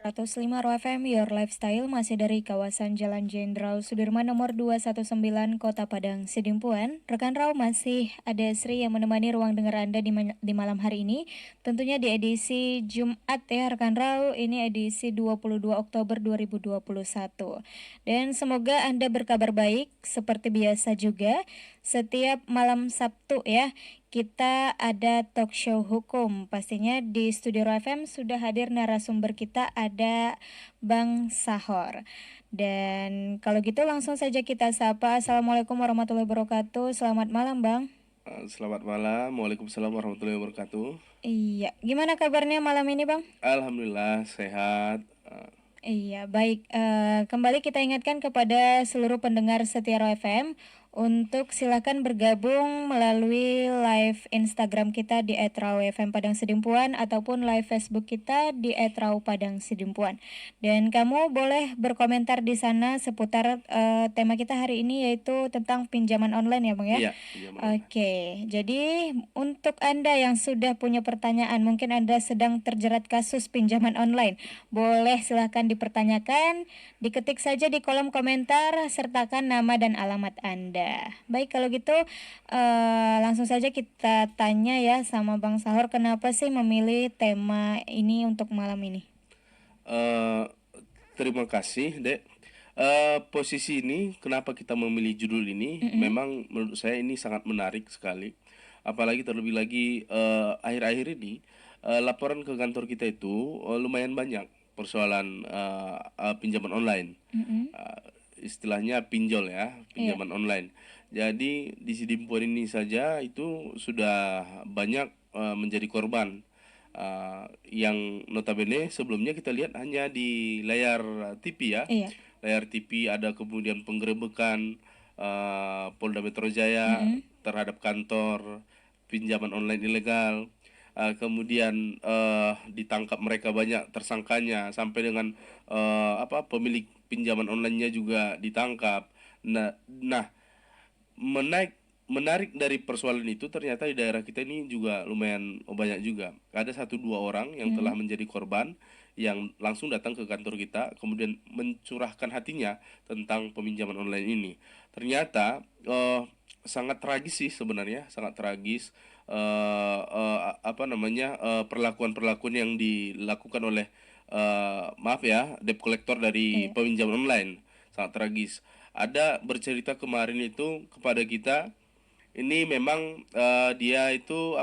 105 Row FM, Your Lifestyle, masih dari kawasan Jalan Jenderal Sudirman nomor 219 Kota Padang, Sidimpuan. Rekan Raw, masih ada Sri yang menemani ruang dengar Anda di malam hari ini. Tentunya di edisi Jumat ya rekan Raw, ini edisi 22 Oktober 2021. Dan semoga Anda berkabar baik seperti biasa juga. Setiap malam Sabtu ya, kita ada talk show hukum. Pastinya di Studio FM sudah hadir narasumber kita, ada Bang Sahor. Dan kalau gitu langsung saja kita sapa. Assalamualaikum warahmatullahi wabarakatuh. Selamat malam Bang. Selamat malam, Waalaikumsalam warahmatullahi wabarakatuh. Iya, gimana kabarnya malam ini Bang? Alhamdulillah sehat. Iya, baik. Kembali kita ingatkan kepada seluruh pendengar setia Raw FM untuk silakan bergabung melalui live Instagram kita di @rawfm Padang Sidimpuan ataupun live Facebook kita di @raw Padang Sidimpuan. Dan kamu boleh berkomentar di sana seputar tema kita hari ini, yaitu tentang pinjaman online ya Bang ya? Iya, pinjaman online. Oke, jadi untuk Anda yang sudah punya pertanyaan, mungkin Anda sedang terjerat kasus pinjaman online, boleh silahkan dipertanyakan, diketik saja di kolom komentar, sertakan nama dan alamat Anda. Baik, kalau gitu langsung saja kita tanya ya sama Bang Sahor, kenapa sih memilih tema ini untuk malam ini? Eh, Terima kasih, Dek. Posisi ini, kenapa kita memilih judul ini? Memang menurut saya ini sangat menarik sekali. Apalagi terlebih lagi akhir-akhir ini laporan ke kantor kita itu lumayan banyak persoalan pinjaman online. Istilahnya pinjol ya, pinjaman online. Jadi di Sidimpuan ini saja itu sudah banyak menjadi korban yang notabene sebelumnya kita lihat hanya di layar TV ya. Iya. Layar TV ada kemudian penggerebekan Polda Metro Jaya terhadap kantor pinjaman online ilegal. Kemudian ditangkap mereka banyak tersangkanya sampai dengan pemilik pinjaman online-nya juga ditangkap. Nah, menarik dari persoalan itu ternyata di daerah kita ini juga lumayan banyak juga. Ada 1-2 orang yang telah menjadi korban yang langsung datang ke kantor kita kemudian mencurahkan hatinya tentang peminjaman online ini. Ternyata sangat tragis sih sebenarnya, sangat tragis perlakuan-perlakuan yang dilakukan oleh maaf ya, debt collector dari peminjaman online. Sangat tragis. Ada bercerita kemarin itu kepada kita, ini memang dia itu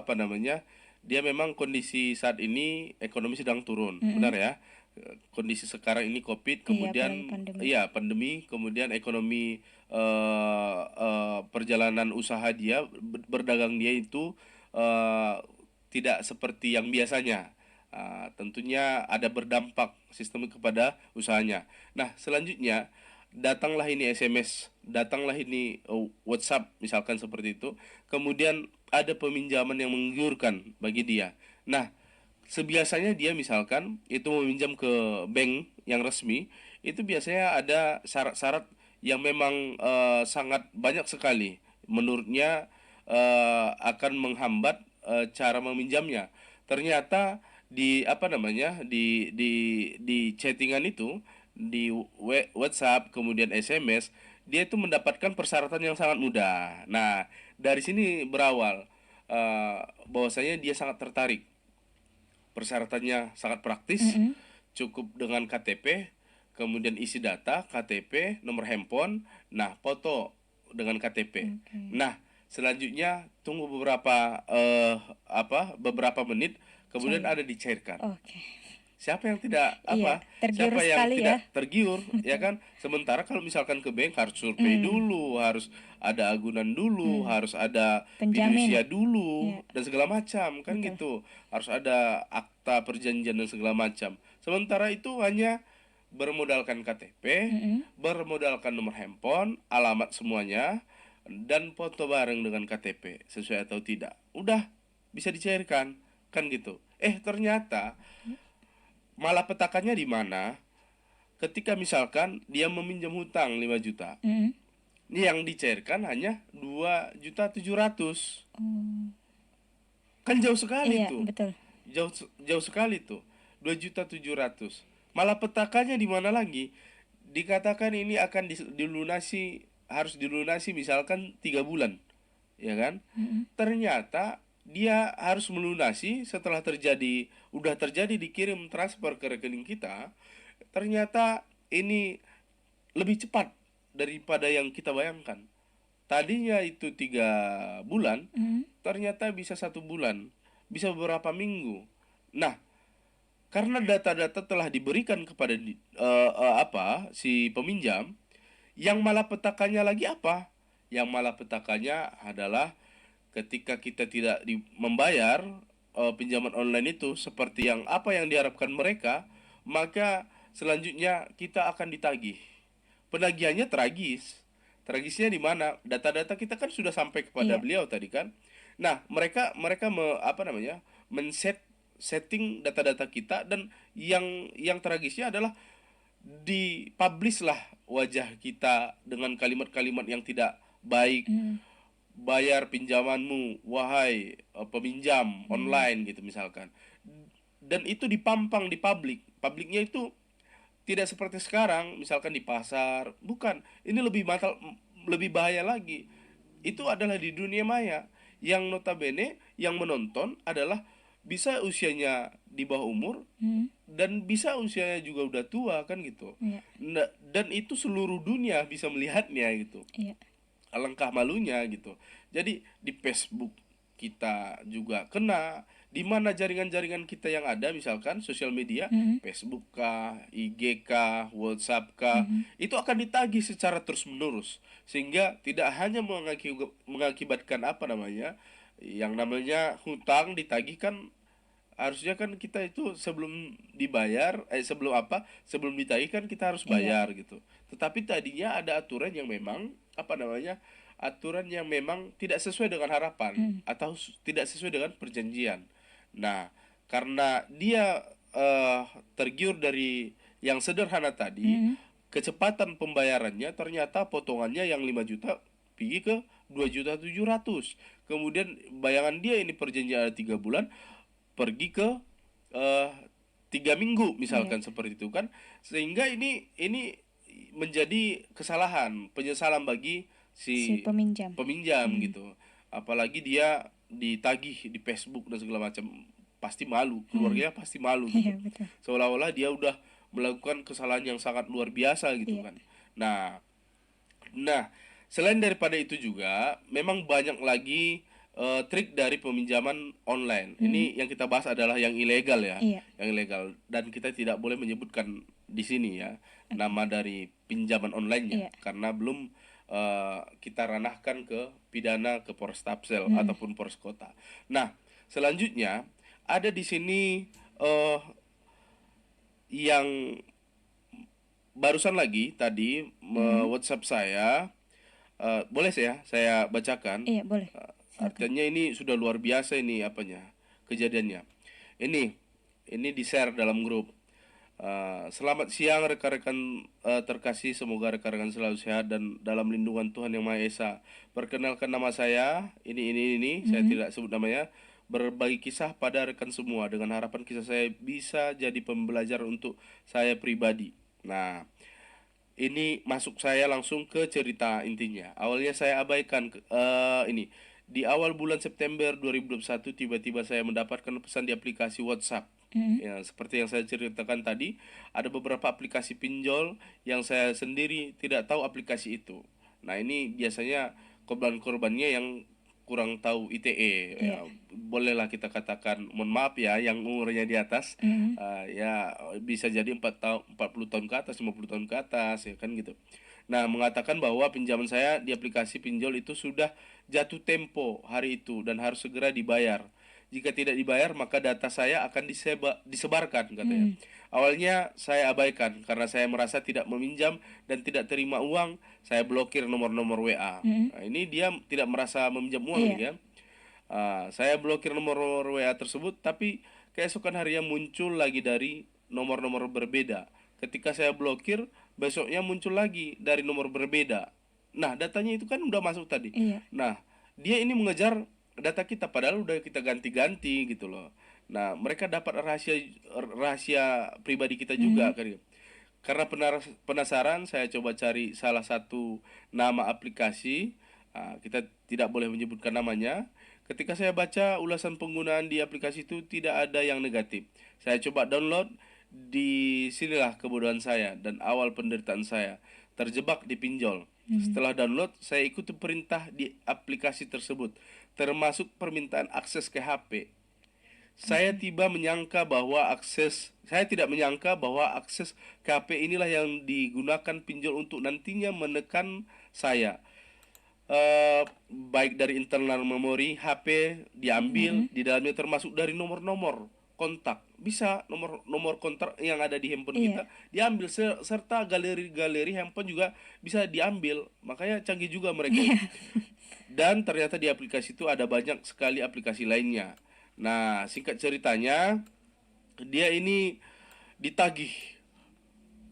dia memang kondisi saat ini ekonomi sedang turun, benar ya. Kondisi sekarang ini COVID, kemudian pandemi, kemudian ekonomi perjalanan usaha dia, berdagang dia itu tidak seperti yang biasanya. Tentunya ada berdampak sistemik kepada usahanya. Nah, selanjutnya datanglah ini SMS, datanglah ini WhatsApp misalkan seperti itu. Kemudian ada peminjaman yang menggiurkan bagi dia. Nah, sebiasanya dia misalkan itu meminjam ke bank yang resmi, itu biasanya ada syarat-syarat yang memang sangat banyak sekali. Menurutnya akan menghambat cara meminjamnya. Ternyata di chattingan itu, di WhatsApp kemudian SMS, dia itu mendapatkan persyaratan yang sangat mudah. Nah, dari sini berawal bahwasanya dia sangat tertarik. Persyaratannya sangat praktis, cukup dengan KTP, kemudian isi data KTP, nomor handphone, nah foto dengan KTP. Nah, selanjutnya tunggu beberapa menit, kemudian ada dicairkan. Siapa yang tidak siapa yang tidak tergiur ya kan. Sementara kalau misalkan ke bank harus survei dulu, harus ada agunan dulu, harus ada fidusia dulu dan segala macam kan. Gitu, harus ada akta perjanjian dan segala macam. Sementara itu hanya bermodalkan KTP, bermodalkan nomor handphone, alamat semuanya, dan foto bareng dengan KTP sesuai atau tidak, udah bisa dicairkan kan gitu. Ternyata malah petakannya di mana? Ketika misalkan dia meminjam hutang 5 juta, ini yang dicairkan hanya 2.700.000. Kan jauh sekali tuh. Betul. Jauh sekali tuh. 2.700.000. Malapetakannya di mana lagi? Dikatakan ini akan dilunasi, harus dilunasi misalkan 3 bulan, ya kan? Ternyata dia harus melunasi setelah udah terjadi dikirim transfer ke rekening kita. Ternyata ini lebih cepat daripada yang kita bayangkan. Tadinya itu 3 bulan, ternyata bisa 1 bulan, bisa beberapa minggu. Nah, karena data-data telah diberikan kepada si peminjam, yang malapetakannya lagi apa? Yang malapetakannya adalah ketika kita tidak membayar pinjaman online itu seperti apa yang diharapkan mereka, maka selanjutnya kita akan ditagih. Penagihannya tragis. Tragisnya di mana? Data-data kita kan sudah sampai kepada beliau tadi kan. Nah, mereka setting data-data kita, dan yang tragisnya adalah dipublish lah wajah kita dengan kalimat-kalimat yang tidak baik. Bayar pinjamanmu, wahai peminjam online gitu misalkan. Dan itu dipampang di publiknya itu tidak seperti sekarang misalkan di pasar, bukan. Ini lebih bahaya lagi. Itu adalah di dunia maya, yang notabene yang menonton adalah bisa usianya di bawah umur, dan bisa usianya juga udah tua kan gitu. Nah, dan itu seluruh dunia bisa melihatnya gitu. Alangkah malunya gitu. Jadi di Facebook kita juga kena, di mana jaringan-jaringan kita yang ada misalkan sosial media, Facebook kah, IG kah, WhatsApp kah, itu akan ditagih secara terus-menerus, sehingga tidak hanya mengakibatkan yang namanya hutang ditagihkan. Harusnya kan kita itu sebelum ditagih kan kita harus bayar gitu. Tetapi tadinya ada aturan yang memang tidak sesuai dengan harapan, atau tidak sesuai dengan perjanjian. Nah, karena dia tergiur dari yang sederhana tadi, kecepatan pembayarannya ternyata potongannya yang 5 juta pergi ke 2.700.000. Kemudian bayangan dia ini perjanjian ada 3 bulan, pergi ke 3 minggu misalkan, seperti itu kan. Sehingga ini menjadi penyesalan bagi si peminjam gitu. Apalagi dia ditagih di Facebook dan segala macam, pasti malu, keluarganya pasti malu gitu. Seolah-olah dia udah melakukan kesalahan yang sangat luar biasa gitu kan. Nah, selain daripada itu juga memang banyak lagi trik dari peminjaman online. Ini yang kita bahas adalah yang ilegal ya, yang ilegal, dan kita tidak boleh menyebutkan di sini ya nama dari pinjaman online-nya, karena belum kita ranahkan ke pidana ke Polres Tapsel ataupun Polres Kota. Nah, selanjutnya ada di sini yang barusan lagi tadi WhatsApp saya, boleh saya bacakan? Iya, boleh. Artinya ini sudah luar biasa ini kejadiannya. Ini di-share dalam grup. Selamat siang rekan-rekan terkasih, semoga rekan-rekan selalu sehat dan dalam lindungan Tuhan Yang Maha Esa. Perkenalkan, nama saya ini saya tidak sebut namanya. Berbagi kisah pada rekan semua dengan harapan kisah saya bisa jadi pembelajaran untuk saya pribadi. Nah, ini masuk saya langsung ke cerita intinya. Awalnya saya abaikan ini. Di awal bulan September 2021 tiba-tiba saya mendapatkan pesan di aplikasi WhatsApp. Ya, seperti yang saya ceritakan tadi, ada beberapa aplikasi pinjol yang saya sendiri tidak tahu aplikasi itu. Nah, ini biasanya korban-korbannya yang kurang tahu ITE. Ya, bolehlah kita katakan, mohon maaf ya, yang umurnya di atas, ya bisa jadi 40 tahun ke atas, 50 tahun ke atas, ya kan gitu. Nah, mengatakan bahwa pinjaman saya di aplikasi pinjol itu sudah jatuh tempo hari itu dan harus segera dibayar. Jika tidak dibayar, maka data saya akan disebarkan, katanya. Awalnya saya abaikan karena saya merasa tidak meminjam dan tidak terima uang. Saya blokir nomor-nomor WA. Nah, ini dia tidak merasa meminjam uang nih kan. Saya blokir nomor WA tersebut, tapi keesokan harinya muncul lagi dari nomor-nomor berbeda. Ketika saya blokir, besoknya muncul lagi dari nomor berbeda. Nah, datanya itu kan udah masuk tadi. Nah, dia ini mengejar data kita padahal udah kita ganti-ganti gitu loh. Nah, mereka dapat rahasia pribadi kita juga kan. Karena penasaran, saya coba cari salah satu nama aplikasi. Kita tidak boleh menyebutkan namanya. Ketika saya baca ulasan penggunaan di aplikasi itu tidak ada yang negatif. Saya coba download, di sinilah kebodohan saya dan awal penderitaan saya. Terjebak di pinjol. Setelah download, saya ikuti perintah di aplikasi tersebut, termasuk permintaan akses ke HP. Saya tidak menyangka bahwa akses ke HP inilah yang digunakan pinjol untuk nantinya menekan saya. Baik dari internal memori HP diambil, di dalamnya termasuk dari nomor-nomor kontak. Bisa nomor kontak yang ada di handphone kita diambil, serta galeri-galeri handphone juga bisa diambil. Makanya canggih juga mereka. Dan ternyata di aplikasi itu ada banyak sekali aplikasi lainnya. Nah, singkat ceritanya, dia ini ditagih.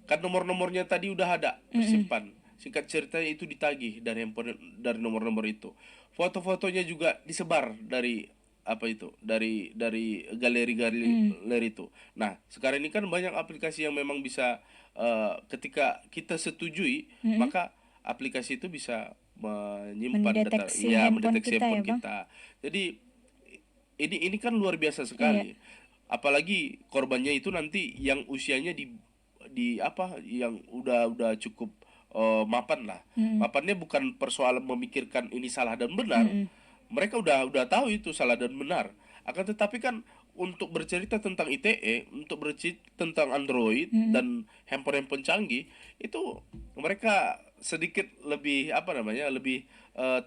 Kan nomor-nomornya tadi udah ada tersimpan. Singkat ceritanya itu ditagih dari handphone, dari nomor-nomor itu. Foto-fotonya juga disebar dari dari galeri-galeri itu. Nah, sekarang ini kan banyak aplikasi yang memang bisa, ketika kita setujui, maka aplikasi itu bisa menyimpan data, mendeteksi handphone kita. Jadi ini kan luar biasa sekali. Apalagi korbannya itu nanti yang usianya yang udah cukup mapan lah. Mapannya bukan persoalan memikirkan ini salah dan benar. Mereka udah tahu itu salah dan benar. Akan tetapi kan untuk bercerita tentang ITE, untuk bercerita tentang Android dan handphone-handphone canggih, itu mereka sedikit lebih lebih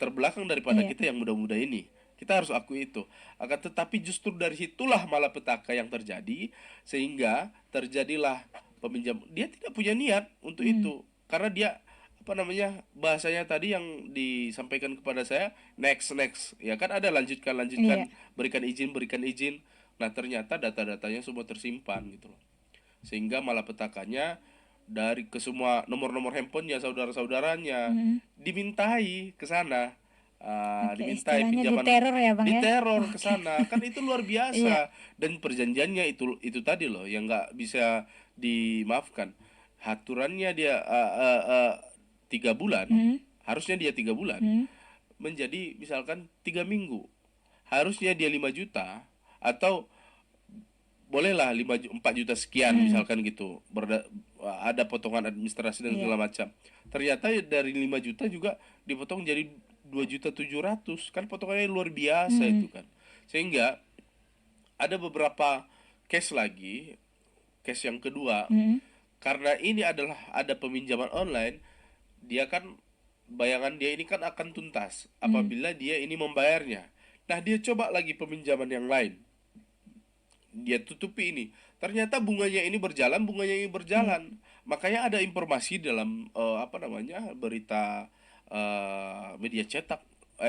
terbelakang daripada kita yang muda-muda ini. Kita harus akui itu. Akan tetapi justru dari situlah malapetaka yang terjadi, sehingga terjadilah peminjam. Dia tidak punya niat untuk itu, karena dia bahasanya tadi yang disampaikan kepada saya, next, ya kan, ada lanjutkan, berikan izin. Nah, ternyata data-datanya semua tersimpan gitu loh. Sehingga malapetakannya dari ke semua nomor-nomor handphonenya, saudara-saudaranya dimintai ke sana. Dimintai pinjaman, diteror ya Bang, diteror ke sana. Kan itu luar biasa. Dan perjanjiannya itu tadi loh yang nggak bisa dimaafkan. Aturannya dia 3 bulan, harusnya dia 3 bulan, menjadi misalkan 3 minggu, harusnya dia 5 juta, atau bolehlah 4 juta sekian misalkan gitu, ada potongan administrasi dan segala macam. Ternyata dari 5 juta juga dipotong jadi 2.700.000, kan potongannya luar biasa itu kan. Sehingga ada beberapa case lagi, case yang kedua, karena ini ada peminjaman online, dia kan, bayangan dia ini kan akan tuntas apabila dia ini membayarnya. Nah, dia coba lagi peminjaman yang lain, dia tutupi ini, ternyata bunganya ini berjalan. Makanya ada informasi dalam berita media cetak,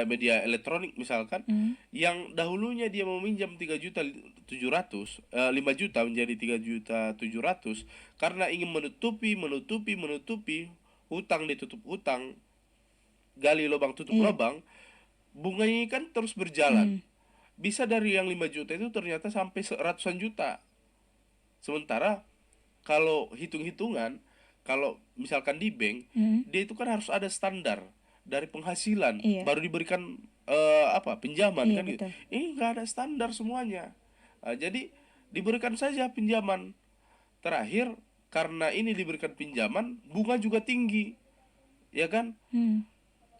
media elektronik misalkan, yang dahulunya dia meminjam 3.700.000, 5 juta menjadi 3.700.000, karena ingin menutupi hutang, ditutup hutang, gali lubang tutup lubang, bunganya ini kan terus berjalan. Bisa dari yang 5 juta itu ternyata sampai ratusan juta. Sementara kalau hitung-hitungan, kalau misalkan di bank, dia itu kan harus ada standar dari penghasilan, baru diberikan pinjaman, kan gitu. Ini nggak ada standar semuanya. Jadi diberikan saja pinjaman. Terakhir, karena ini diberikan pinjaman, bunga juga tinggi, ya kan?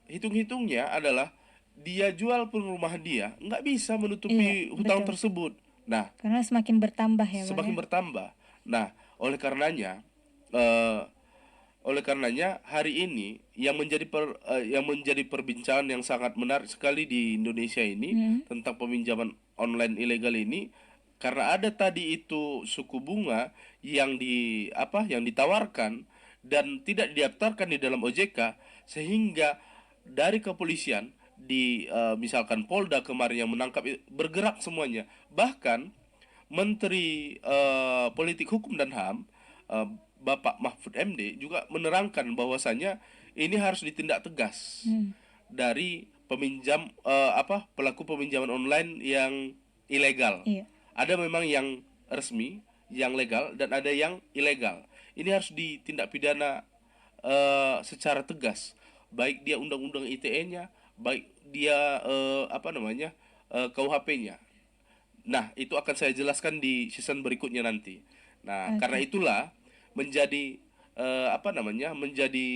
Hitung-hitungnya adalah dia jual pun rumah dia nggak bisa menutupi hutang tersebut. Nah, karena semakin bertambah ya Bang. Semakin bertambah. Nah, oleh karenanya hari ini yang menjadi perbincangan yang sangat menarik sekali di Indonesia ini, tentang peminjaman online ilegal ini, karena ada tadi itu suku bunga yang ditawarkan dan tidak didaftarkan di dalam OJK, sehingga dari kepolisian misalkan Polda kemarin yang menangkap bergerak semuanya. Bahkan Menteri Politik Hukum dan HAM, Bapak Mahfud MD, juga menerangkan bahwasanya ini harus ditindak tegas dari pelaku peminjaman online yang ilegal. Ada memang yang resmi, yang legal, dan ada yang ilegal. Ini harus ditindak pidana secara tegas, baik dia undang-undang ITE-nya, baik dia KUHP-nya. Nah, itu akan saya jelaskan di season berikutnya nanti. Nah, karena itulah menjadi menjadi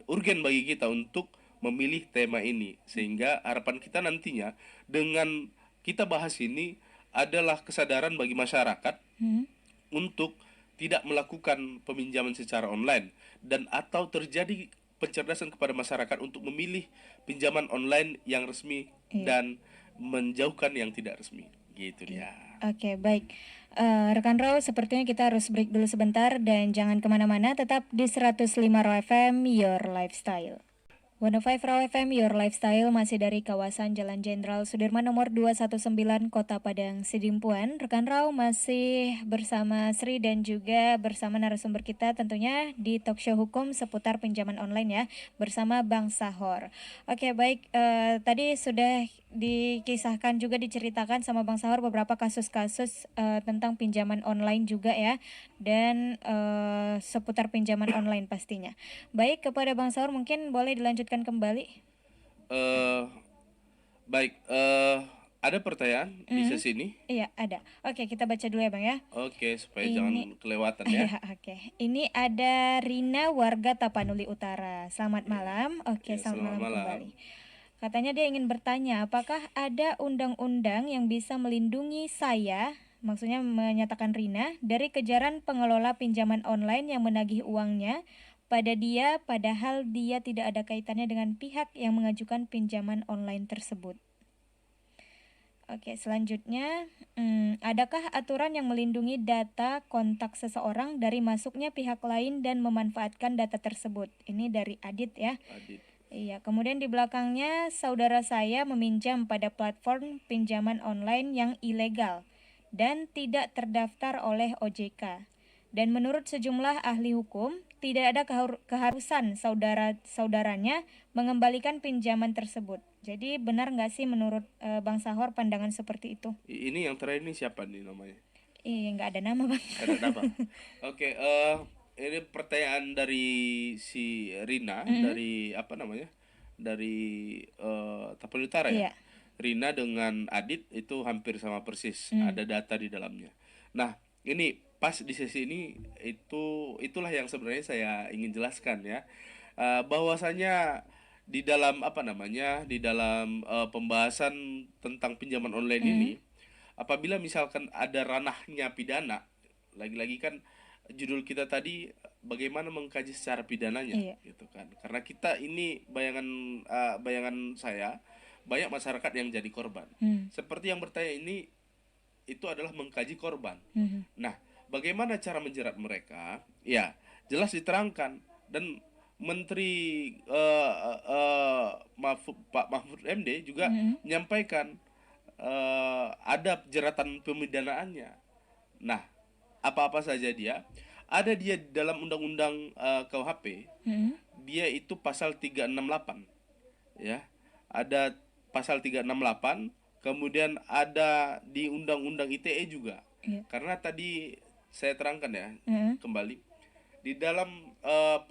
urgen bagi kita untuk memilih tema ini, sehingga harapan kita nantinya dengan kita bahas ini adalah kesadaran bagi masyarakat untuk tidak melakukan peminjaman secara online, dan atau terjadi pencerdasan kepada masyarakat untuk memilih pinjaman online yang resmi dan menjauhkan yang tidak resmi. Gitu dia. Oke, baik. Rekan Raw, sepertinya kita harus break dulu sebentar dan jangan kemana-mana, tetap di 105 Raw FM, Your Lifestyle. 105 Raw FM, Your Lifestyle, masih dari kawasan Jalan Jenderal Sudirman nomor 219, Kota Padang, Sidimpuan. Rekan Raw masih bersama Sri dan juga bersama narasumber kita tentunya di talk show hukum seputar pinjaman online ya, bersama Bang Sahor. Oke, baik, tadi sudah dikisahkan juga, diceritakan sama Bang Sahor beberapa kasus-kasus tentang pinjaman online juga ya, dan seputar pinjaman online pastinya. Baik, kepada Bang Sahor mungkin boleh dilanjutkan kembali. Baik, ada pertanyaan di sesi ini? Iya, ada. Oke, kita baca dulu ya Bang ya. Oke, supaya jangan kelewatan ya. Iya, oke. Ini ada Rina, warga Tapanuli Utara. Selamat malam. Oke, selamat malam kembali. Katanya dia ingin bertanya, apakah ada undang-undang yang bisa melindungi saya, maksudnya menyatakan Rina, dari kejaran pengelola pinjaman online yang menagih uangnya pada dia, padahal dia tidak ada kaitannya dengan pihak yang mengajukan pinjaman online tersebut. Oke, selanjutnya, adakah aturan yang melindungi data kontak seseorang dari masuknya pihak lain dan memanfaatkan data tersebut? Ini dari Adit ya. Adit. Iya, kemudian di belakangnya saudara saya meminjam pada platform pinjaman online yang ilegal dan tidak terdaftar oleh OJK. Dan menurut sejumlah ahli hukum, tidak ada keharusan saudaranya mengembalikan pinjaman tersebut. Jadi benar nggak sih menurut Bang Sahor pandangan seperti itu? Ini yang terakhir ini siapa nih namanya? Iya, nggak ada nama Bang. Ada nama. Oke, ini pertanyaan dari si Rina, dari dari Tapanuli Utara ya. Rina dengan Adit itu hampir sama persis, ada data di dalamnya. Nah, ini pas di sesi ini itulah yang sebenarnya saya ingin jelaskan ya, bahwasanya di dalam di dalam pembahasan tentang pinjaman online ini, apabila misalkan ada ranahnya pidana, lagi-lagi kan judul kita tadi bagaimana mengkaji secara pidananya, gitu kan? Karena kita ini bayangan saya banyak masyarakat yang jadi korban. Seperti yang bertanya ini itu adalah mengkaji korban. Nah, bagaimana cara menjerat mereka? Ya, jelas diterangkan, dan Menteri Pak Mahfud MD juga menyampaikan ada jeratan pemidanaannya. Nah, apa-apa saja dia dalam undang-undang KUHP, dia itu pasal 368 ya, ada pasal 368, kemudian ada di undang-undang ITE juga. Karena tadi saya terangkan ya, kembali di dalam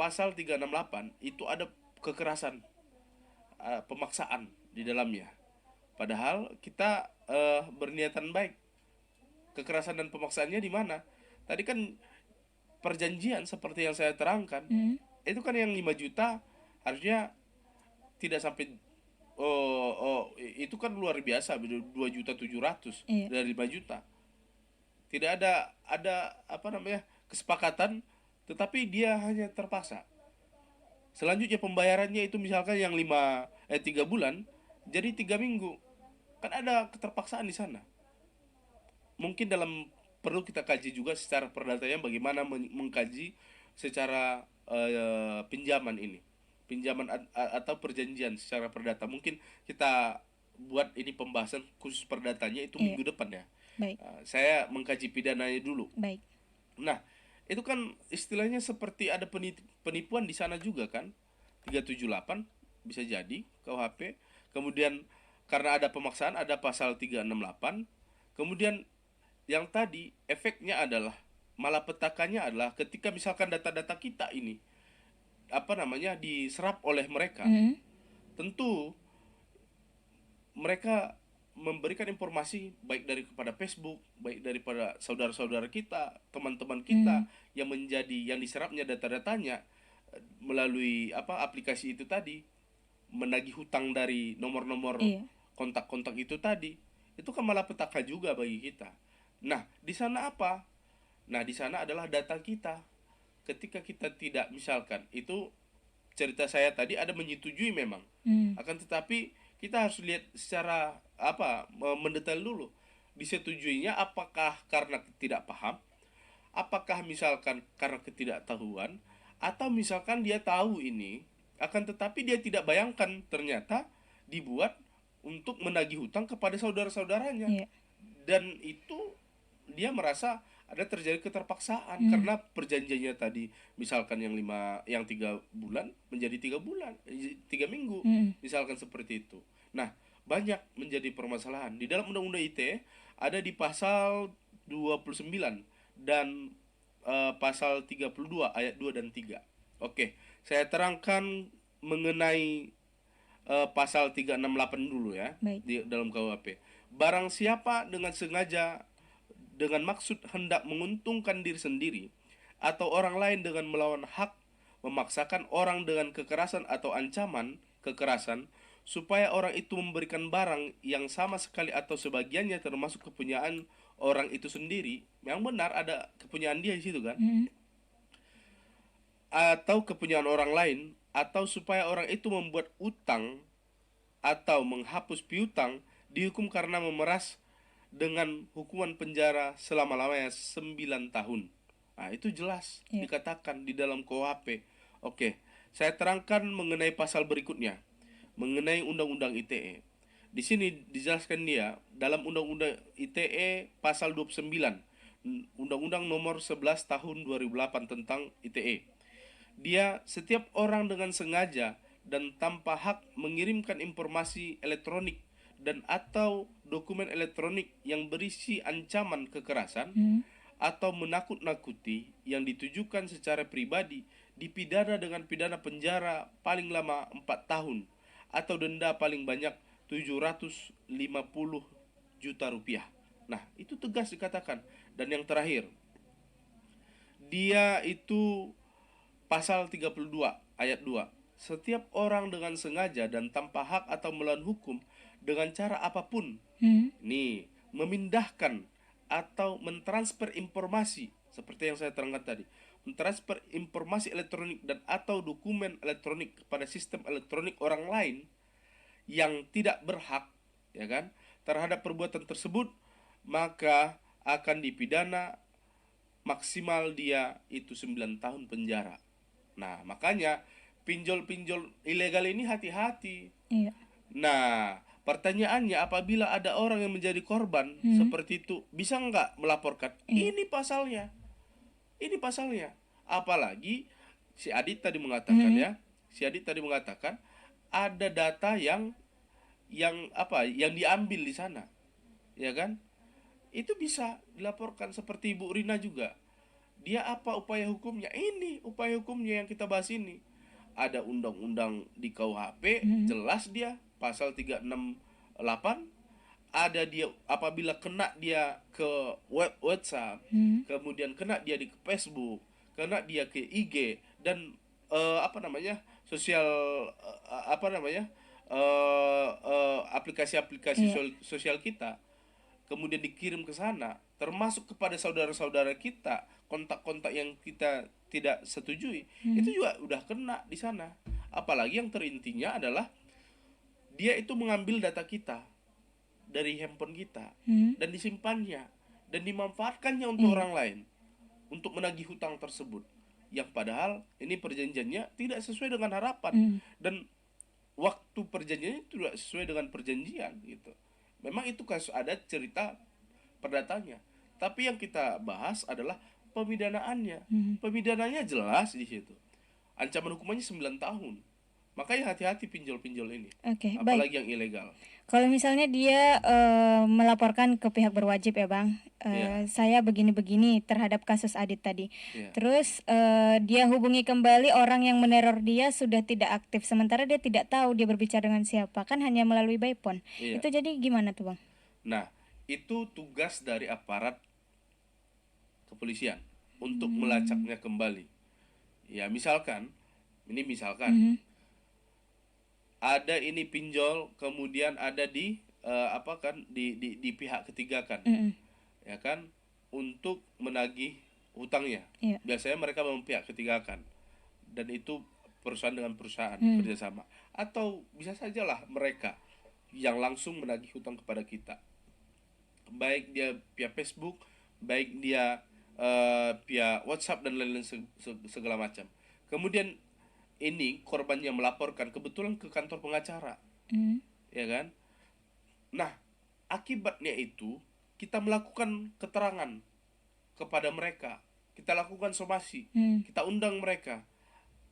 pasal 368 itu ada kekerasan, pemaksaan di dalamnya, padahal kita berniatan baik. Kekerasan dan pemaksaannya di mana? Tadi kan perjanjian seperti yang saya terangkan, itu kan yang 5 juta harusnya tidak sampai, itu kan luar biasa, 2.700.000 dari 5 juta. Tidak ada kesepakatan, tetapi dia hanya terpaksa. Selanjutnya pembayarannya itu misalkan yang 3 bulan jadi 3 minggu. Kan ada keterpaksaan di sana. Mungkin perlu kita kaji juga secara perdatanya bagaimana mengkaji secara pinjaman ini, pinjaman atau perjanjian secara perdata. Mungkin kita buat ini pembahasan khusus perdatanya itu minggu depan ya. Baik. Saya mengkaji pidananya dulu. Baik. Nah, itu kan istilahnya seperti ada penipuan di sana juga kan, 378 bisa jadi KUHP. Kemudian karena ada pemaksaan ada pasal 368. Kemudian yang tadi efeknya adalah, malapetakannya adalah ketika misalkan data-data kita ini diserap oleh mereka, tentu mereka memberikan informasi baik dari kepada Facebook, baik daripada saudara-saudara kita, teman-teman kita yang diserapnya data-datanya melalui aplikasi itu tadi, menagih hutang dari nomor-nomor kontak-kontak itu tadi. Itu kan malapetaka juga bagi kita. Nah, di sana apa? Nah, di sana adalah data kita. Ketika kita tidak, misalkan itu cerita saya tadi ada menyetujui memang. Akan tetapi kita harus lihat secara mendetail dulu. Disetujuinya apakah karena tidak paham? Apakah misalkan karena ketidaktahuan? Atau misalkan dia tahu ini, akan tetapi dia tidak bayangkan ternyata dibuat untuk menagih hutang kepada saudara-saudaranya. Dan itu dia merasa ada terjadi keterpaksaan karena perjanjiannya tadi misalkan yang 3 bulan menjadi 3 bulan, 3 minggu, misalkan seperti itu. Nah, banyak menjadi permasalahan. Di dalam Undang-Undang ITE ada di pasal 29 dan pasal 32 ayat 2 dan 3. Oke, saya terangkan mengenai pasal 368 dulu ya. Baik. Di dalam KUHP. Barang siapa dengan sengaja dengan maksud hendak menguntungkan diri sendiri atau orang lain dengan melawan hak, memaksakan orang dengan kekerasan atau ancaman kekerasan supaya orang itu memberikan barang yang sama sekali atau sebagiannya termasuk kepunyaan orang itu sendiri, yang benar ada kepunyaan dia di situ kan, atau kepunyaan orang lain, atau supaya orang itu membuat utang atau menghapus piutang, dihukum karena memeras dengan hukuman penjara selama-lamanya 9 tahun. Nah, itu jelas dikatakan di dalam KUHP. Oke, saya terangkan mengenai pasal berikutnya, mengenai Undang-Undang ITE. Di sini dijelaskan dia dalam Undang-Undang ITE pasal 29, Undang-Undang nomor 11 tahun 2008 tentang ITE. Dia, setiap orang dengan sengaja dan tanpa hak mengirimkan informasi elektronik dan atau dokumen elektronik yang berisi ancaman kekerasan atau menakut-nakuti yang ditujukan secara pribadi, dipidana dengan pidana penjara paling lama 4 tahun atau denda paling banyak 750 juta rupiah. Nah, itu tegas dikatakan. Dan yang terakhir, dia itu pasal 32 ayat 2. Setiap orang dengan sengaja dan tanpa hak atau melawan hukum dengan cara apapun, memindahkan atau mentransfer informasi seperti yang saya terangkan tadi, mentransfer informasi elektronik dan atau dokumen elektronik kepada sistem elektronik orang lain yang tidak berhak, ya kan, terhadap perbuatan tersebut, maka akan dipidana maksimal dia itu 9 tahun penjara. Nah, makanya pinjol-pinjol ilegal ini hati-hati. Iya. Nah, pertanyaannya, apabila ada orang yang menjadi korban seperti itu, bisa nggak melaporkan? Ini pasalnya. Apalagi si Adit tadi mengatakan si Adit tadi mengatakan ada data yang diambil di sana, ya kan? Itu bisa dilaporkan seperti Ibu Rina juga. Dia apa upaya hukumnya? Ini upaya hukumnya yang kita bahas ini. Ada undang-undang di KUHP, jelas dia pasal 368. Ada dia apabila kena dia ke WhatsApp, kemudian kena dia di Facebook, kena dia ke IG dan sosial aplikasi-aplikasi sosial kita, kemudian dikirim ke sana, termasuk kepada saudara-saudara kita, kontak-kontak yang kita tidak setujui, itu juga udah kena di sana. Apalagi yang terintinya adalah dia itu mengambil data kita dari handphone kita dan disimpannya dan dimanfaatkannya untuk orang lain untuk menagih hutang tersebut, yang padahal ini perjanjiannya tidak sesuai dengan harapan dan waktu perjanjiannya tidak sesuai dengan perjanjian gitu. Memang itu kasus ada cerita perdatanya, tapi yang kita bahas adalah pemidanaannya. Pemidananya jelas di situ. Ancaman hukumannya 9 tahun. Makanya hati-hati pinjol-pinjol ini. Oke, apalagi baik. yang ilegal. Kalau misalnya dia melaporkan ke pihak berwajib ya Bang, saya begini-begini terhadap kasus Adit tadi. Terus dia hubungi kembali orang yang meneror dia sudah tidak aktif, sementara dia tidak tahu dia berbicara dengan siapa, kan hanya melalui by phone. Itu jadi gimana tuh Bang? Nah, itu tugas dari aparat kepolisian untuk melacaknya kembali. Ya misalkan, ada ini pinjol, kemudian ada di di pihak ketiga kan, ya kan, untuk menagih hutangnya. Biasanya mereka memihak ketiga kan, dan itu perusahaan dengan perusahaan kerjasama, atau bisa sajalah mereka yang langsung menagih hutang kepada kita, baik dia via Facebook, baik dia via WhatsApp dan lain-lain segala macam. Kemudian ini korbannya melaporkan kebetulan ke kantor pengacara, ya kan. Nah, akibatnya itu kita melakukan keterangan kepada mereka, kita lakukan somasi, kita undang mereka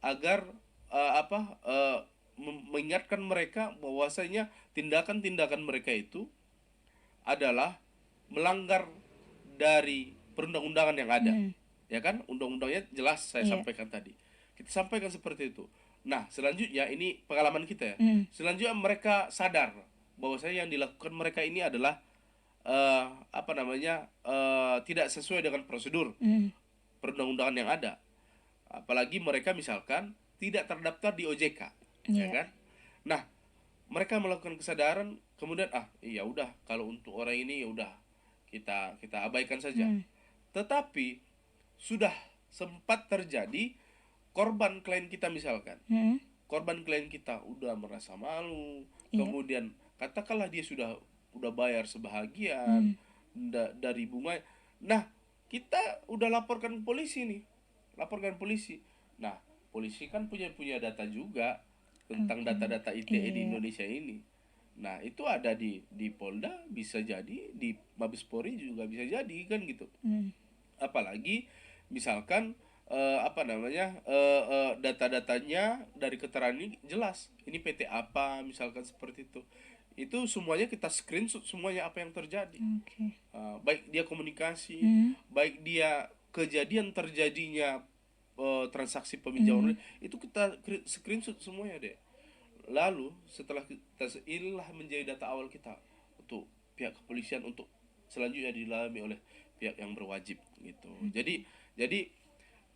agar mengingatkan mereka bahwasanya tindakan-tindakan mereka itu adalah melanggar dari perundang-undangan yang ada, ya kan. Undang-undangnya jelas saya sampaikan tadi. Kita sampaikan seperti itu. Nah, selanjutnya ini pengalaman kita ya. Selanjutnya mereka sadar bahwasanya yang dilakukan mereka ini adalah tidak sesuai dengan prosedur perundang-undangan yang ada. Apalagi mereka misalkan tidak terdaftar di OJK, ya kan. Nah, mereka melakukan kesadaran, kemudian iya udah, kalau untuk orang ini ya udah kita abaikan saja. Tetapi sudah sempat terjadi korban klien kita misalkan, korban klien kita udah merasa malu, kemudian katakanlah dia udah bayar sebahagian dari bunga. Nah, kita udah laporkan polisi nih, laporkan polisi. Nah, polisi kan punya data juga tentang data-data ITE di Indonesia ini. Nah, itu ada di Polda, bisa jadi di Mabes Polri juga bisa jadi kan gitu. Apalagi misalkan data-datanya dari keterangan ini jelas, ini PT apa misalkan seperti itu semuanya kita screenshot semuanya apa yang terjadi. Baik dia komunikasi, baik dia kejadian terjadinya transaksi peminjaman, itu kita screenshot semuanya deh. Lalu setelah inilah menjadi data awal kita untuk pihak kepolisian untuk selanjutnya didalami oleh pihak yang berwajib gitu. Jadi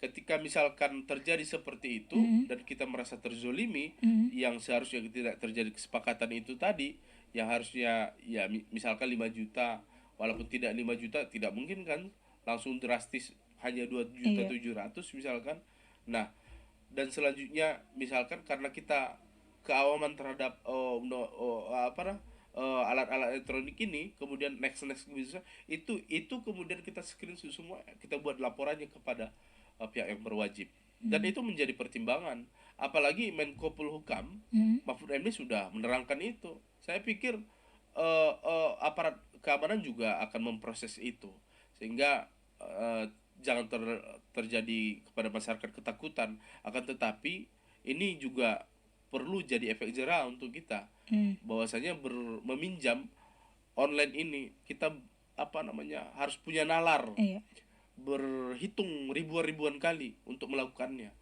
ketika misalkan terjadi seperti itu dan kita merasa terzolimi, yang seharusnya tidak terjadi kesepakatan itu tadi, yang harusnya ya misalkan 5 juta, walaupun tidak 5 juta, tidak mungkin kan langsung drastis hanya 2.700.000 misalkan. Nah, dan selanjutnya misalkan karena kita keawaman terhadap alat-alat elektronik ini, kemudian next bisa itu kemudian kita screenshot semua, kita buat laporannya kepada pihak yang berwajib, dan itu menjadi pertimbangan. Apalagi Menko Polhukam Mahfud MD sudah menerangkan itu. Saya pikir aparat keamanan juga akan memproses itu, sehingga jangan terjadi kepada masyarakat ketakutan. Akan tetapi ini juga perlu jadi efek jerah untuk kita, bahwasanya meminjam online ini kita harus punya nalar, berhitung ribuan kali untuk melakukannya.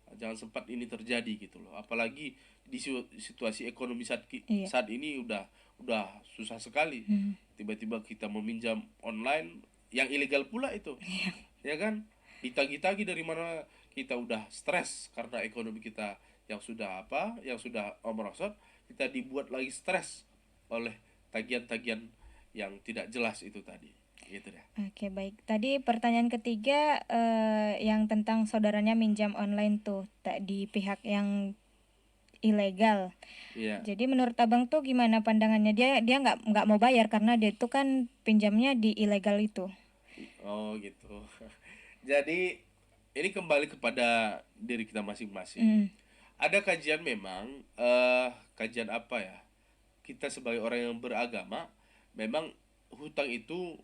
Jangan sempat ini terjadi gitu loh. Apalagi di situasi ekonomi saat ini udah susah sekali. Tiba-tiba kita meminjam online yang ilegal pula itu, ya kan? Ditagi-tagi dari mana, kita udah stres karena ekonomi kita yang sudah merosot, kita dibuat lagi stres oleh tagihan-tagihan yang tidak jelas itu tadi. Gitu deh. Oke, baik. Tadi pertanyaan ketiga yang tentang saudaranya minjam online tuh di pihak yang ilegal. Jadi menurut Abang tuh gimana pandangannya? Dia nggak mau bayar karena dia itu kan pinjamnya di ilegal itu. Oh gitu. Jadi ini kembali kepada diri kita masing-masing. Ada kajian memang, kajian apa ya? Kita sebagai orang yang beragama, memang hutang itu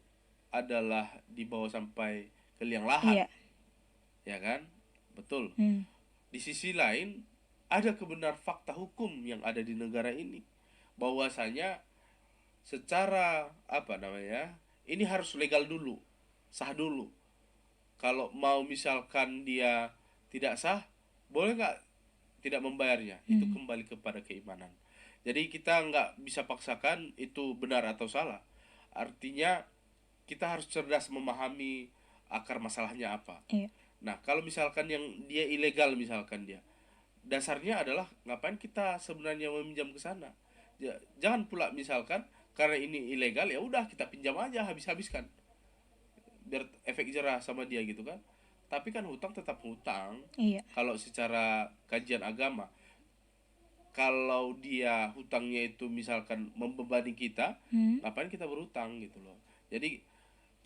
adalah dibawa sampai ke liang lahat, ya kan? Betul. Di sisi lain ada kebenar fakta hukum yang ada di negara ini, bahwasanya secara apa namanya, ini harus legal dulu, sah dulu. Kalau mau misalkan dia tidak sah, boleh nggak tidak membayarnya? Itu kembali kepada keimanan. Jadi kita nggak bisa paksakan itu benar atau salah. Artinya kita harus cerdas memahami akar masalahnya apa. Iya. Nah, kalau misalkan yang dia ilegal, misalkan dia, dasarnya adalah ngapain kita sebenarnya meminjam ke sana. Jangan pula misalkan karena ini ilegal ya udah kita pinjam aja habis-habiskan, biar efek jerah sama dia gitu kan. Tapi kan hutang tetap hutang. Iya. Kalau secara kajian agama, kalau dia hutangnya itu misalkan membebani kita, ngapain kita berhutang gitu loh. Jadi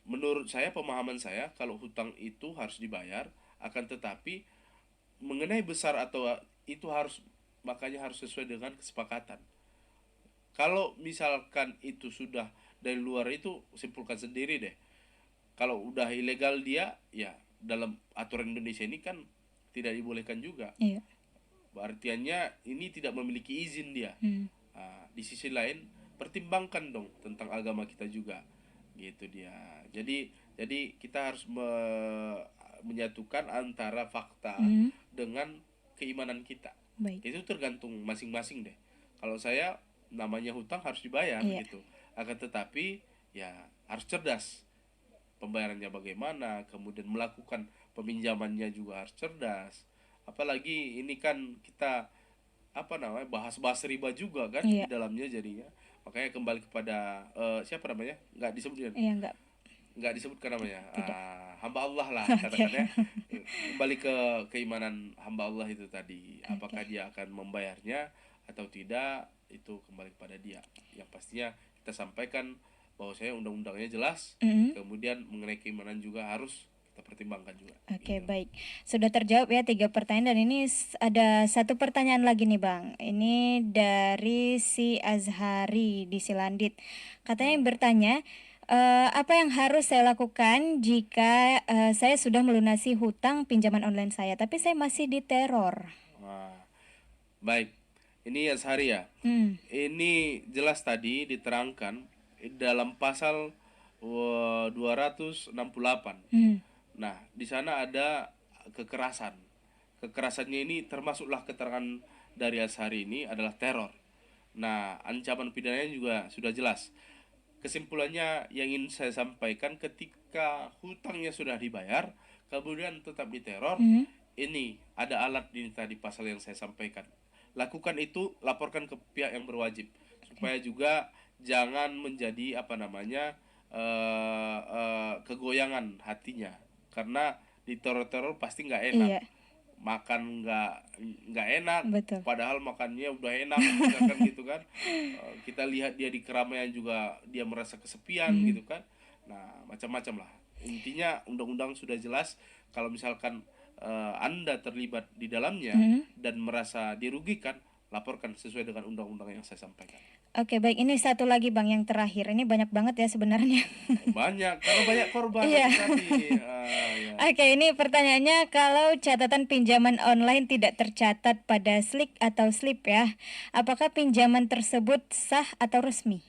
menurut saya, pemahaman saya, kalau hutang itu harus dibayar, akan tetapi mengenai besar atau itu harus, makanya harus sesuai dengan kesepakatan. Kalau misalkan itu sudah dari luar, itu simpulkan sendiri deh. Kalau udah ilegal dia, ya dalam aturan Indonesia ini kan tidak dibolehkan juga. Iya. Artinya ini tidak memiliki izin dia. Nah, di sisi lain pertimbangkan dong tentang agama kita juga, gitu dia. Jadi kita harus menyatukan antara fakta dengan keimanan kita. Baik. Itu tergantung masing-masing deh. Kalau saya, namanya hutang harus dibayar, iya, gitu. Akan tetapi ya harus cerdas pembayarannya bagaimana, kemudian melakukan peminjamannya juga harus cerdas. Apalagi ini kan kita apa namanya, bahas riba juga kan iya, di dalamnya jadinya. Makanya kembali kepada siapa namanya, nggak disebutkan, iya, nggak disebutkan namanya, tidak. hamba Allah lah Oke. katakannya. Kembali ke keimanan hamba Allah itu tadi, apakah dia akan membayarnya atau tidak, itu kembali kepada dia. Yang pastinya kita sampaikan bahwa saya undang-undangnya jelas, kemudian mengenai keimanan juga harus kita pertimbangkan juga. Oke, Gitu. baik. Sudah terjawab ya 3 pertanyaan, dan ini ada 1 pertanyaan lagi nih Bang. Ini dari si Azhari di Silandit. Katanya yang bertanya, apa yang harus saya lakukan jika saya sudah melunasi hutang pinjaman online saya, tapi saya masih diteror? Nah, baik. Ini Azhari ya. Hmm. Ini jelas tadi diterangkan dalam pasal 268. Nah, di sana ada kekerasan. Kekerasannya ini termasuklah keterangan dari Azhari ini adalah teror. Nah, ancaman pidananya juga sudah jelas. Kesimpulannya yang ingin saya sampaikan, ketika hutangnya sudah dibayar, kemudian tetap diteror, ini ada alat ini tadi pasal yang saya sampaikan. Lakukan itu, laporkan ke pihak yang berwajib, supaya juga jangan menjadi apa namanya, kegoyangan hatinya, karena diteror-teror pasti nggak enak. Iya. Makan nggak enak. Betul. Padahal makannya udah enak misalkan gitu kan. Kita lihat dia di keramaian juga dia merasa kesepian gitu kan. Nah, macam-macam lah. Intinya undang-undang sudah jelas. Kalau misalkan Anda terlibat di dalamnya dan merasa dirugikan, laporkan sesuai dengan undang-undang yang saya sampaikan. Oke, baik. Ini satu lagi Bang, yang terakhir. Ini banyak banget ya sebenarnya. Banyak, karena banyak korban Iya. tadi. Ya. Oke, ini pertanyaannya, kalau catatan pinjaman online tidak tercatat pada slik atau slip ya, apakah pinjaman tersebut sah atau resmi?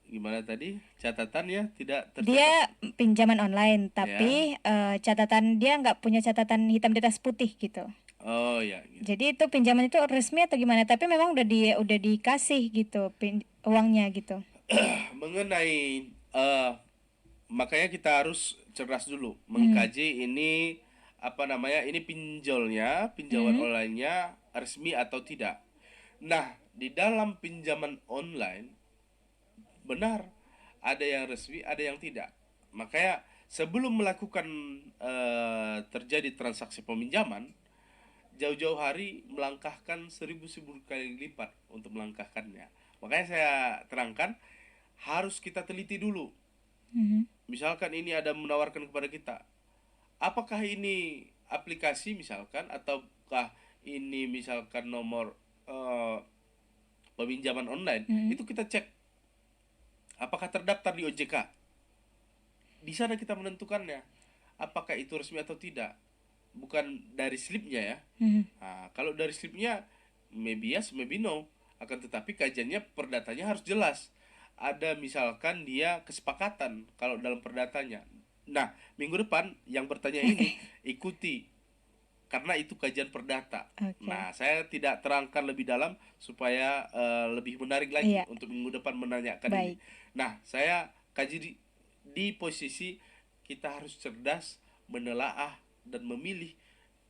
Gimana tadi? Catatan ya tidak tercatat. Dia pinjaman online, tapi catatan dia nggak punya catatan hitam di atas putih gitu. Oh ya, gitu. Jadi itu pinjaman itu resmi atau gimana? Tapi memang udah dikasih gitu uangnya gitu. Mengenai makanya kita harus cerdas dulu mengkaji ini apa namanya, ini pinjaman online-nya resmi atau tidak. Nah, di dalam pinjaman online benar ada yang resmi, ada yang tidak. Makanya sebelum melakukan terjadi transaksi peminjaman, jauh-jauh hari melangkahkan 1000 kali lipat untuk melangkahkannya. Makanya saya terangkan, harus kita teliti dulu. Misalkan ini ada menawarkan kepada kita, apakah ini aplikasi misalkan, ataukah ini misalkan nomor peminjaman online, itu kita cek apakah terdaftar di OJK. Di sana kita menentukannya apakah itu resmi atau tidak. bukan dari slipnya ya. Nah, kalau dari slipnya maybe yes, maybe no. Akan tetapi kajiannya perdatanya harus jelas. Ada misalkan dia kesepakatan kalau dalam perdatanya. Nah, minggu depan yang bertanya ini ikuti karena itu kajian perdata. Nah, saya tidak terangkan lebih dalam supaya lebih menarik lagi untuk minggu depan menanyakan ini. Nah, saya kaji di posisi kita harus cerdas menelaah dan memilih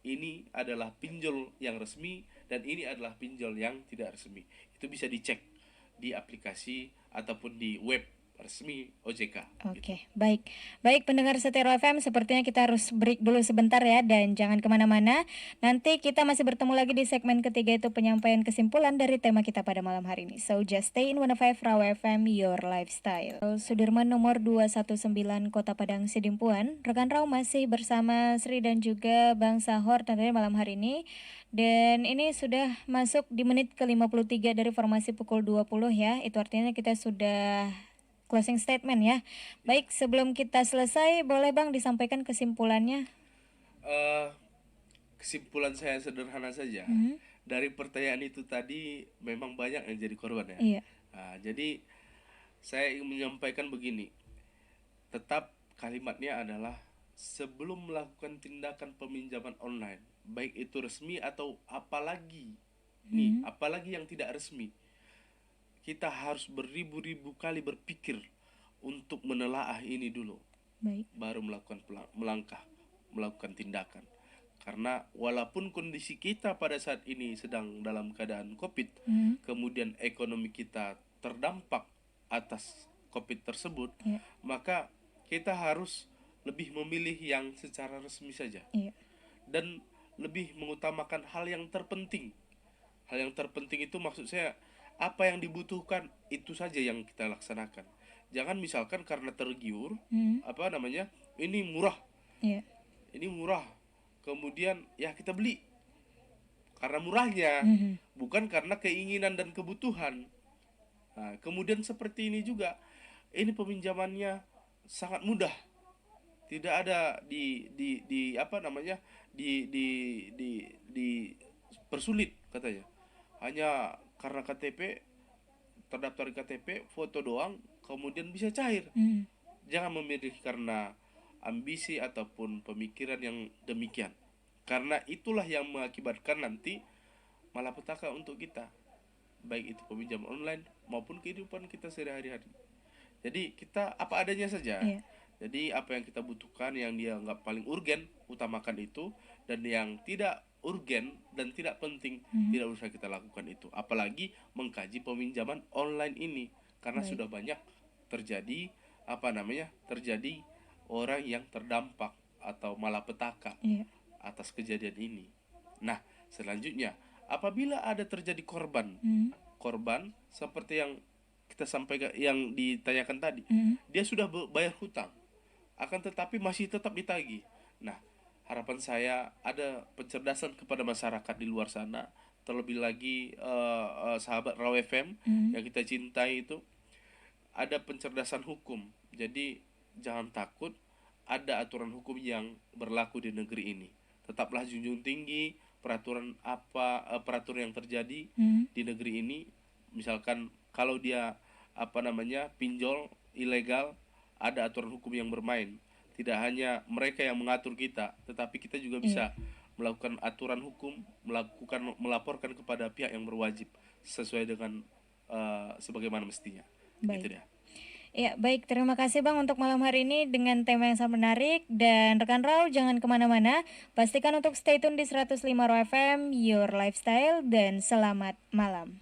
ini adalah pinjol yang resmi dan ini adalah pinjol yang tidak resmi. Itu bisa dicek di aplikasi ataupun di web resmi OJK. Oke, baik. Baik pendengar Setero FM, sepertinya kita harus break dulu sebentar ya, dan jangan kemana-mana. Nanti kita masih bertemu lagi di segmen ketiga, itu penyampaian kesimpulan dari tema kita pada malam hari ini. So just stay in 105 Rawa FM, your lifestyle. Sudirman nomor 219 Kota Padang Sidimpuan. Rekan Raw masih bersama Sri dan juga Bang Sahor tentunya malam hari ini. Dan ini sudah masuk di menit ke-53 dari formasi pukul 20 ya. Itu artinya kita sudah closing statement ya. Baik, sebelum kita selesai, boleh Bang disampaikan kesimpulannya? Kesimpulan saya sederhana saja. Dari pertanyaan itu tadi memang banyak yang jadi korban ya. Iya. Jadi saya ingin menyampaikan begini. Tetap kalimatnya adalah sebelum melakukan tindakan peminjaman online, baik itu resmi atau apalagi apalagi yang tidak resmi, kita harus beribu-ribu kali berpikir untuk menelaah ini dulu. Baru melakukan tindakan. Karena walaupun kondisi kita pada saat ini sedang dalam keadaan COVID, kemudian ekonomi kita terdampak atas COVID tersebut, maka kita harus lebih memilih yang secara resmi saja. Dan lebih mengutamakan hal yang terpenting. Hal yang terpenting itu maksud saya apa yang dibutuhkan itu saja yang kita laksanakan. Jangan misalkan karena tergiur, ini murah, ini murah, kemudian ya kita beli karena murahnya, bukan karena keinginan dan kebutuhan. Nah, kemudian seperti ini juga, ini peminjamannya sangat mudah, tidak ada persulit katanya, hanya karena KTP, terdaftar di KTP, foto doang, kemudian bisa cair. Jangan memilih karena ambisi ataupun pemikiran yang demikian. Karena itulah yang mengakibatkan nanti malapetaka untuk kita. Baik itu peminjam online maupun kehidupan kita sehari-hari. Jadi kita apa adanya saja. Jadi apa yang kita butuhkan, yang dia anggap paling urgen, utamakan itu. Dan yang tidak urgen dan tidak penting, tidak usah kita lakukan itu. Apalagi mengkaji peminjaman online ini, karena sudah banyak terjadi terjadi orang yang terdampak atau malapetaka atas kejadian ini. Nah, selanjutnya apabila ada terjadi korban seperti yang kita sampaikan, yang ditanyakan tadi, dia sudah bayar hutang, akan tetapi masih tetap ditagih. Nah, harapan saya ada pencerdasan kepada masyarakat di luar sana, terlebih lagi sahabat Raw FM yang kita cintai itu, ada pencerdasan hukum. Jadi jangan takut, ada aturan hukum yang berlaku di negeri ini. Tetaplah junjung tinggi peraturan yang terjadi di negeri ini. Misalkan kalau dia pinjol ilegal, ada aturan hukum yang bermain. Tidak hanya mereka yang mengatur kita, tetapi kita juga bisa melakukan aturan hukum, melaporkan kepada pihak yang berwajib sesuai dengan sebagaimana mestinya. Gitu deh. Ya, baik. Terima kasih Bang untuk malam hari ini dengan tema yang sangat menarik. Dan rekan Raw, jangan kemana-mana. Pastikan untuk stay tune di 105 Raw FM, your lifestyle, dan selamat malam.